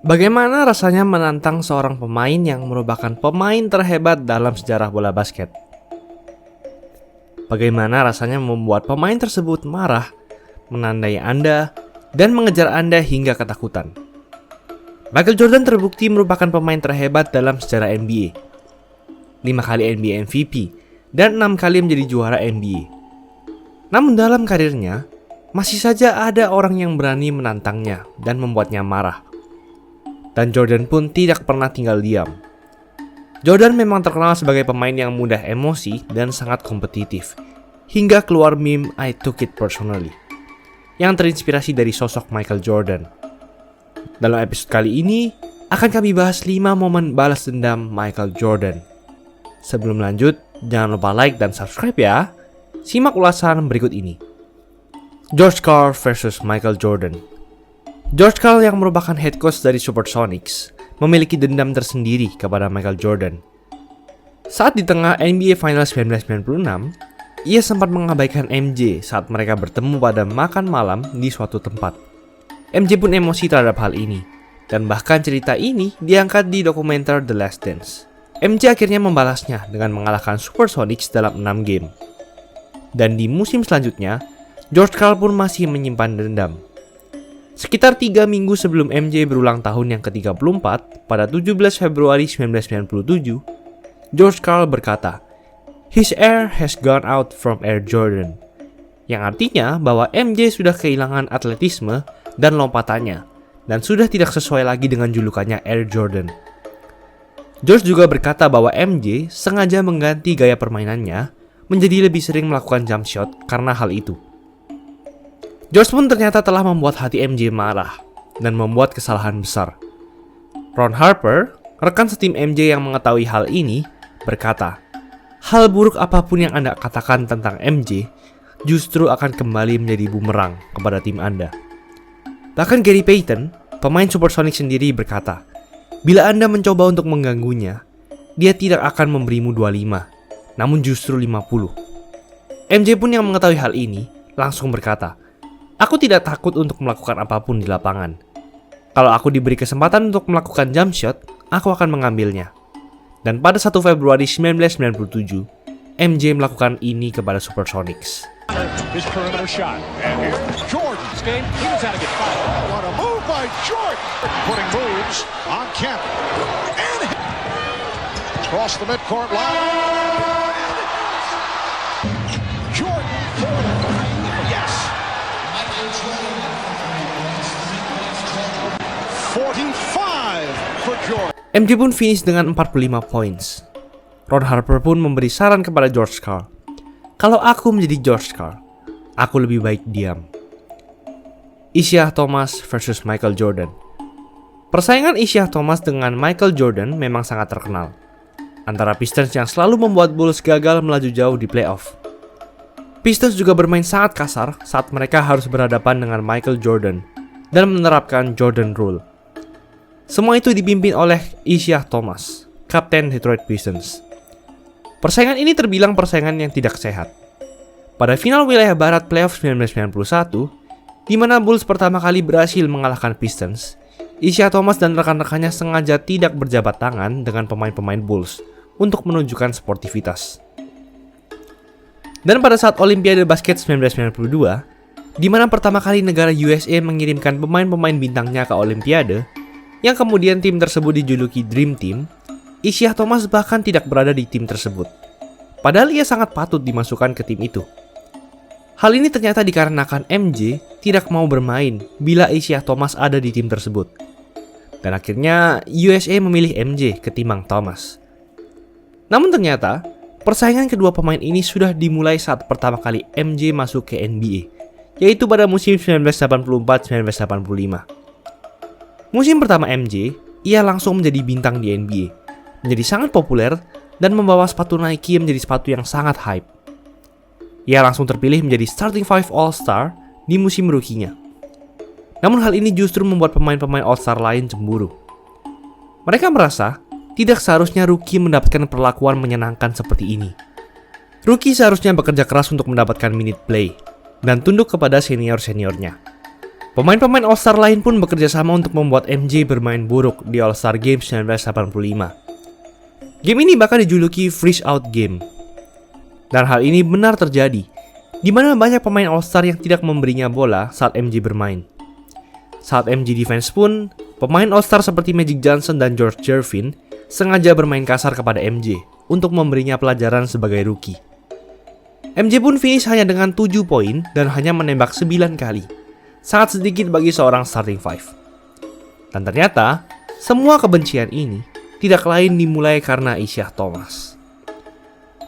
Bagaimana rasanya menantang seorang pemain yang merupakan pemain terhebat dalam sejarah bola basket? Bagaimana rasanya membuat pemain tersebut marah, menandai Anda, dan mengejar Anda hingga ketakutan? Michael Jordan terbukti merupakan pemain terhebat dalam sejarah NBA. 5 kali NBA MVP dan 6 kali menjadi juara NBA. Namun dalam karirnya, masih saja ada orang yang berani menantangnya dan membuatnya marah. Dan Jordan pun tidak pernah tinggal diam. Jordan memang terkenal sebagai pemain yang mudah emosi dan sangat kompetitif, hingga keluar meme "I took it personally" yang terinspirasi dari sosok Michael Jordan. Dalam episode kali ini, akan kami bahas 5 momen balas dendam Michael Jordan. Sebelum lanjut, jangan lupa like dan subscribe ya. Simak ulasan berikut ini. George Karl versus Michael Jordan. George Karl yang merupakan head coach dari Supersonics memiliki dendam tersendiri kepada Michael Jordan. Saat di tengah NBA Finals 1996, ia sempat mengabaikan MJ saat mereka bertemu pada makan malam di suatu tempat. MJ pun emosi terhadap hal ini, dan bahkan cerita ini diangkat di dokumenter The Last Dance. MJ akhirnya membalasnya dengan mengalahkan Supersonics dalam 6 game. Dan di musim selanjutnya, George Karl pun masih menyimpan dendam. Sekitar 3 minggu sebelum MJ berulang tahun yang ke-34, pada 17 Februari 1997, George Karl berkata, "His air has gone out from Air Jordan," yang artinya bahwa MJ sudah kehilangan atletisme dan lompatannya, dan sudah tidak sesuai lagi dengan julukannya Air Jordan. George juga berkata bahwa MJ sengaja mengganti gaya permainannya menjadi lebih sering melakukan jump shot karena hal itu. George pun ternyata telah membuat hati MJ marah dan membuat kesalahan besar. Ron Harper, rekan setim MJ yang mengetahui hal ini, berkata, "Hal buruk apapun yang Anda katakan tentang MJ justru akan kembali menjadi bumerang kepada tim Anda." Bahkan Gary Payton, pemain Supersonics sendiri berkata, "Bila Anda mencoba untuk mengganggunya, dia tidak akan memberimu 25, namun justru 50. MJ pun yang mengetahui hal ini langsung berkata, "Aku tidak takut untuk melakukan apapun di lapangan. Kalau aku diberi kesempatan untuk melakukan jump shot, aku akan mengambilnya." Dan pada 1 Februari 1997, MJ melakukan ini kepada Supersonics. His perimeter shot. And here's Jordan's game. He knows how to get fouled. What a move by Jordan. Putting moves on Kemp. And across the midcourt line. Jordan for the three. Yes. 45 for Jordan. MJ pun finish dengan 45 points. Ron Harper pun memberi saran kepada George Karl. "Kalau aku menjadi George Karl, aku lebih baik diam." Isiah Thomas versus Michael Jordan. Persaingan Isiah Thomas dengan Michael Jordan memang sangat terkenal. Antara Pistons yang selalu membuat Bulls gagal melaju jauh di playoff. Pistons juga bermain sangat kasar saat mereka harus berhadapan dengan Michael Jordan dan menerapkan Jordan Rule. Semua itu dipimpin oleh Isiah Thomas, kapten Detroit Pistons. Persaingan ini terbilang persaingan yang tidak sehat. Pada final wilayah barat playoff 1991, di mana Bulls pertama kali berhasil mengalahkan Pistons, Isiah Thomas dan rekan-rekannya sengaja tidak berjabat tangan dengan pemain-pemain Bulls untuk menunjukkan sportivitas. Dan pada saat Olimpiade Basket 1992, di mana pertama kali negara USA mengirimkan pemain-pemain bintangnya ke Olimpiade, yang kemudian tim tersebut dijuluki Dream Team, Isiah Thomas bahkan tidak berada di tim tersebut. Padahal ia sangat patut dimasukkan ke tim itu. Hal ini ternyata dikarenakan MJ tidak mau bermain bila Isiah Thomas ada di tim tersebut. Dan akhirnya USA memilih MJ ketimbang Thomas. Namun ternyata, persaingan kedua pemain ini sudah dimulai saat pertama kali MJ masuk ke NBA, yaitu pada musim 1984-1985. Musim pertama MJ, ia langsung menjadi bintang di NBA, menjadi sangat populer dan membawa sepatu Nike menjadi sepatu yang sangat hype. Ia langsung terpilih menjadi Starting Five All-Star di musim rookie-nya. Namun hal ini justru membuat pemain-pemain All-Star lain cemburu. Mereka merasa tidak seharusnya rookie mendapatkan perlakuan menyenangkan seperti ini. Rookie seharusnya bekerja keras untuk mendapatkan minute play dan tunduk kepada senior-seniornya. Pemain-pemain All-Star lain pun bekerja sama untuk membuat MJ bermain buruk di All-Star Game 1985. Game ini bahkan dijuluki Freeze Out Game. Dan hal ini benar terjadi, di mana banyak pemain All-Star yang tidak memberinya bola saat MJ bermain. Saat MJ defense pun, pemain All-Star seperti Magic Johnson dan George Gervin sengaja bermain kasar kepada MJ untuk memberinya pelajaran sebagai rookie. MJ pun finish hanya dengan 7 poin dan hanya menembak 9 kali. Sangat sedikit bagi seorang starting five. Dan ternyata, semua kebencian ini tidak lain dimulai karena Isiah Thomas.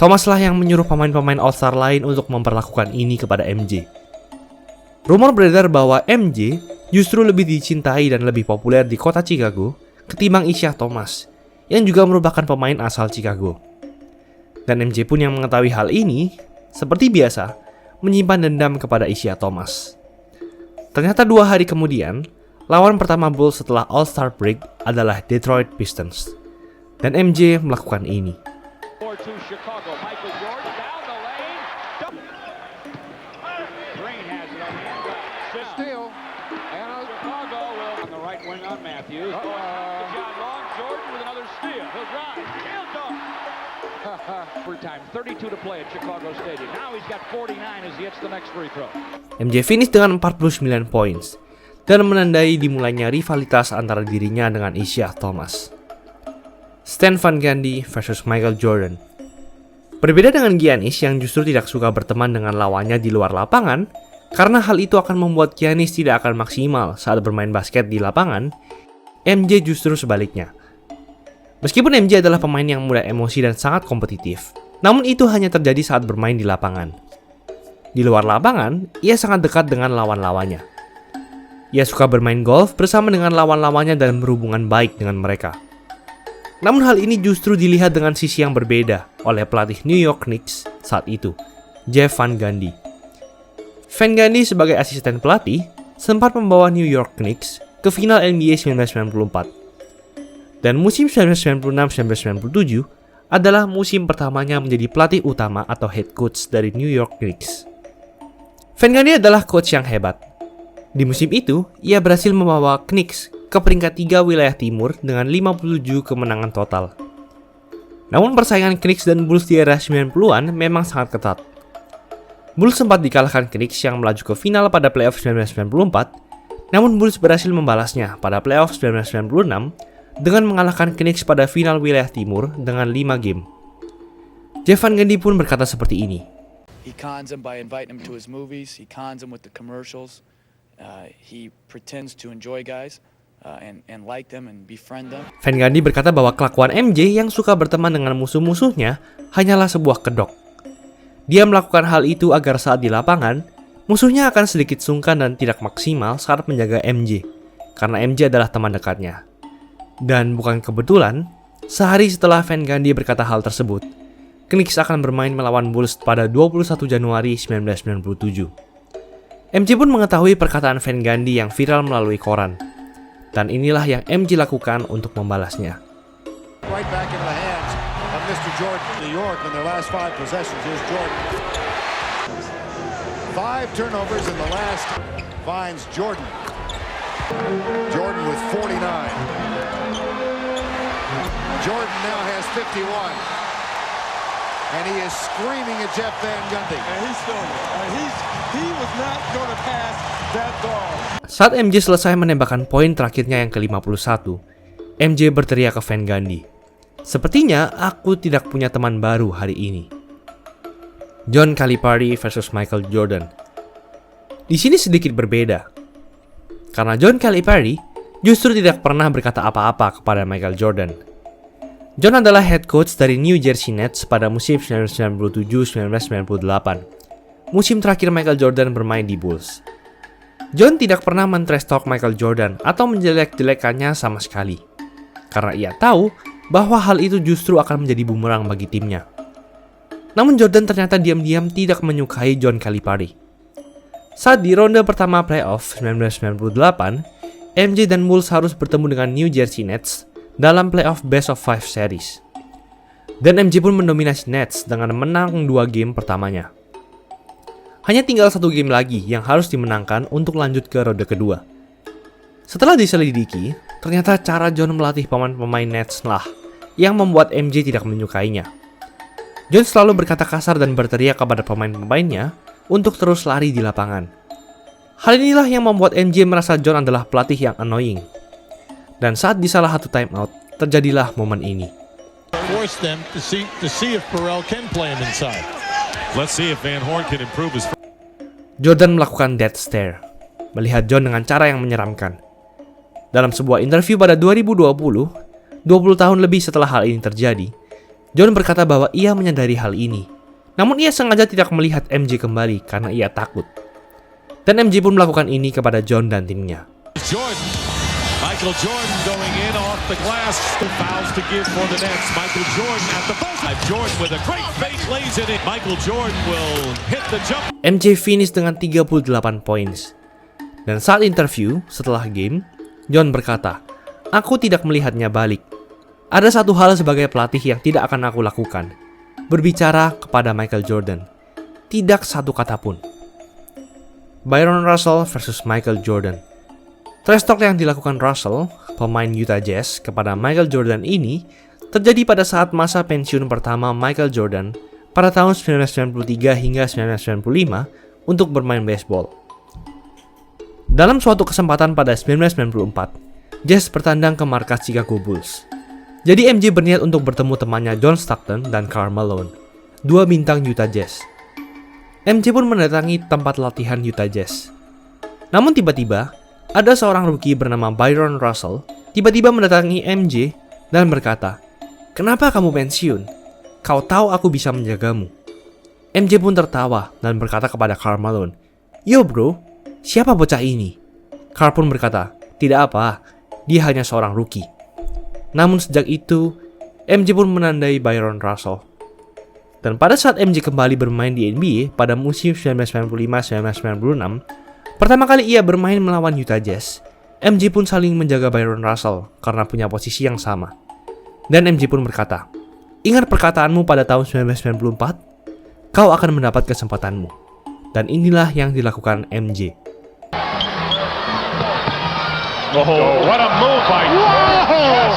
Thomas lah yang menyuruh pemain-pemain All-Star lain untuk memperlakukan ini kepada MJ. Rumor beredar bahwa MJ justru lebih dicintai dan lebih populer di kota Chicago ketimbang Isiah Thomas, yang juga merupakan pemain asal Chicago. Dan MJ pun yang mengetahui hal ini, seperti biasa, menyimpan dendam kepada Isiah Thomas. Ternyata 2 hari kemudian, lawan pertama Bulls setelah All-Star break adalah Detroit Pistons. Dan MJ melakukan ini. MJ finish dengan 49 points dan menandai dimulainya rivalitas antara dirinya dengan Isiah Thomas. Stan Van Gundy versus Michael Jordan. Berbeda dengan Giannis yang justru tidak suka berteman dengan lawannya di luar lapangan, karena hal itu akan membuat Giannis tidak akan maksimal saat bermain basket di lapangan, MJ justru sebaliknya. Meskipun MJ adalah pemain yang mudah emosi dan sangat kompetitif, namun itu hanya terjadi saat bermain di lapangan. Di luar lapangan, ia sangat dekat dengan lawan-lawannya. Ia suka bermain golf bersama dengan lawan-lawannya dan berhubungan baik dengan mereka. Namun hal ini justru dilihat dengan sisi yang berbeda oleh pelatih New York Knicks saat itu, Jeff Van Gundy. Van Gundy sebagai asisten pelatih sempat membawa New York Knicks ke final NBA 1994. Dan musim 1996-1997 adalah musim pertamanya menjadi pelatih utama atau head coach dari New York Knicks. Van Gundy adalah coach yang hebat. Di musim itu, ia berhasil membawa Knicks ke peringkat 3 wilayah timur dengan 57 kemenangan total. Namun persaingan Knicks dan Bulls di era 90-an memang sangat ketat. Bulls sempat dikalahkan Knicks yang melaju ke final pada playoff 1994, namun Bulls berhasil membalasnya pada playoff 1996 dengan mengalahkan Knicks pada final wilayah timur dengan 5 game. Jeff Van Gundy pun berkata seperti ini. He cons him by inviting him to his movies. He cons him with the commercials. He pretends to enjoy guys and like them and befriend them. Van Gundy berkata bahwa kelakuan MJ yang suka berteman dengan musuh-musuhnya hanyalah sebuah kedok. Dia melakukan hal itu agar saat di lapangan, musuhnya akan sedikit sungkan dan tidak maksimal saat menjaga MJ, karena MJ adalah teman dekatnya. Dan bukan kebetulan, sehari setelah Van Gundy berkata hal tersebut, Knicks akan bermain melawan Bulls pada 21 Januari 1997. MJ pun mengetahui perkataan Van Gundy yang viral melalui koran. Dan inilah yang MJ lakukan untuk membalasnya. Right back into the hands of Mr. Jordan. New York in their last 5 possessions. Here's Jordan. 5 turnovers in the last. Finds Jordan. Jordan with 49. Jordan now has 51. And he is screaming at Jeff Van Gundy. And he's feeling it. He was not going to pass that ball. Saat MJ selesai menembakkan poin terakhirnya yang ke-51, MJ berteriak ke Van Gundy, "Sepertinya aku tidak punya teman baru hari ini." John Calipari versus Michael Jordan. Di sini sedikit berbeda. Karena John Calipari justru tidak pernah berkata apa-apa kepada Michael Jordan. John adalah head coach dari New Jersey Nets pada musim 1997-1998, musim terakhir Michael Jordan bermain di Bulls. John tidak pernah men-trash talk Michael Jordan atau menjelek-jelekannya sama sekali, karena ia tahu bahwa hal itu justru akan menjadi bumerang bagi timnya. Namun Jordan ternyata diam-diam tidak menyukai John Calipari. Saat di ronde pertama playoff 1998, MJ dan Bulls harus bertemu dengan New Jersey Nets dalam playoff best of 5 series. Dan MJ pun mendominasi Nets dengan menang 2 game pertamanya. Hanya tinggal 1 game lagi yang harus dimenangkan untuk lanjut ke ronde kedua. Setelah diselidiki, ternyata cara John melatih pemain-pemain Nets lah yang membuat MJ tidak menyukainya. John selalu berkata kasar dan berteriak kepada pemain-pemainnya untuk terus lari di lapangan. Hal inilah yang membuat MJ merasa John adalah pelatih yang annoying. Dan saat di salah satu timeout, terjadilah momen ini. Force them to see if Burrell can play him inside. Let's see if Van Horn can improve his. Jordan melakukan death stare, melihat John dengan cara yang menyeramkan. Dalam sebuah interview pada 2020 tahun lebih setelah hal ini terjadi, John berkata bahwa ia menyadari hal ini. Namun ia sengaja tidak melihat MJ kembali karena ia takut. Dan MJ pun melakukan ini kepada John dan timnya. Michael Jordan going in off the glass. Fouls to give for the Nets. Michael Jordan at the buzzer. Jordan with a great fake lays it in. Michael Jordan will hit the jump. MJ finish dengan 38 points. Dan saat interview setelah game, John berkata, "Aku tidak melihatnya balik. Ada satu hal sebagai pelatih yang tidak akan aku lakukan. Berbicara kepada Michael Jordan. Tidak satu kata pun." Byron Russell versus Michael Jordan. Trash talk yang dilakukan Russell, pemain Utah Jazz, kepada Michael Jordan ini terjadi pada saat masa pensiun pertama Michael Jordan pada tahun 1993 hingga 1995 untuk bermain baseball. Dalam suatu kesempatan pada 1994, Jazz bertandang ke markas Chicago Bulls. Jadi MJ berniat untuk bertemu temannya John Stockton dan Karl Malone, 2 bintang Utah Jazz. MJ pun mendatangi tempat latihan Utah Jazz. Namun tiba-tiba, ada seorang rookie bernama Byron Russell tiba-tiba mendatangi MJ dan berkata, "Kenapa kamu pensiun? Kau tahu aku bisa menjagamu." MJ pun tertawa dan berkata kepada Karl Malone, "Yo bro, siapa bocah ini?" Karl pun berkata, "Tidak apa, dia hanya seorang rookie." Namun sejak itu, MJ pun menandai Byron Russell. Dan pada saat MJ kembali bermain di NBA pada musim 1995-1996, pertama kali ia bermain melawan Utah Jazz, MJ pun saling menjaga Byron Russell karena punya posisi yang sama. Dan MJ pun berkata, "Ingat perkataanmu pada tahun 1994? Kau akan mendapat kesempatanmu." Dan inilah yang dilakukan MJ. Oh, what a move by Yes!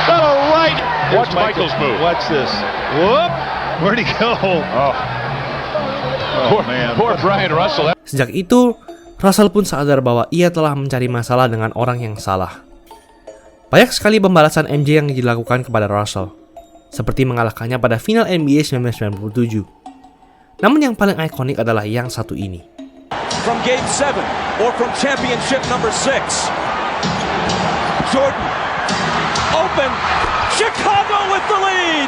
To the right. Watch Michael's move. Watch this. Whoop! Where'd he go? Oh man. Poor Brian Russell. Sejak itu, Russell pun sadar bahwa ia telah mencari masalah dengan orang yang salah. Banyak sekali pembalasan MJ yang dilakukan kepada Russell, seperti mengalahkannya pada final NBA 1997. Namun yang paling ikonik adalah yang satu ini. From Game 7 or from championship number 6. Jordan open. Chicago with the lead.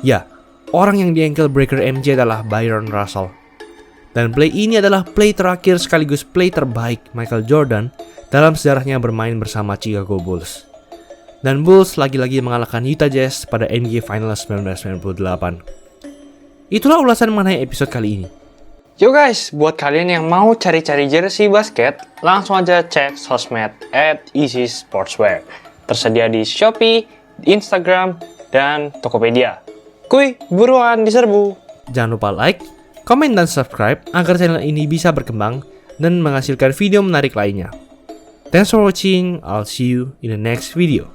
Ya, orang yang di ankle breaker MJ adalah Byron Russell. Dan play ini adalah play terakhir sekaligus play terbaik Michael Jordan dalam sejarahnya bermain bersama Chicago Bulls. Dan Bulls lagi-lagi mengalahkan Utah Jazz pada NBA Finals 1998. Itulah ulasan mengenai episode kali ini. Yo guys, buat kalian yang mau cari-cari jersey basket, langsung aja cek sosmed @easysportswear. Tersedia di Shopee, di Instagram, dan Tokopedia. Kuy, buruan diserbu. Jangan lupa like, komen, dan subscribe agar channel ini bisa berkembang dan menghasilkan video menarik lainnya. Thanks for watching, I'll see you in the next video.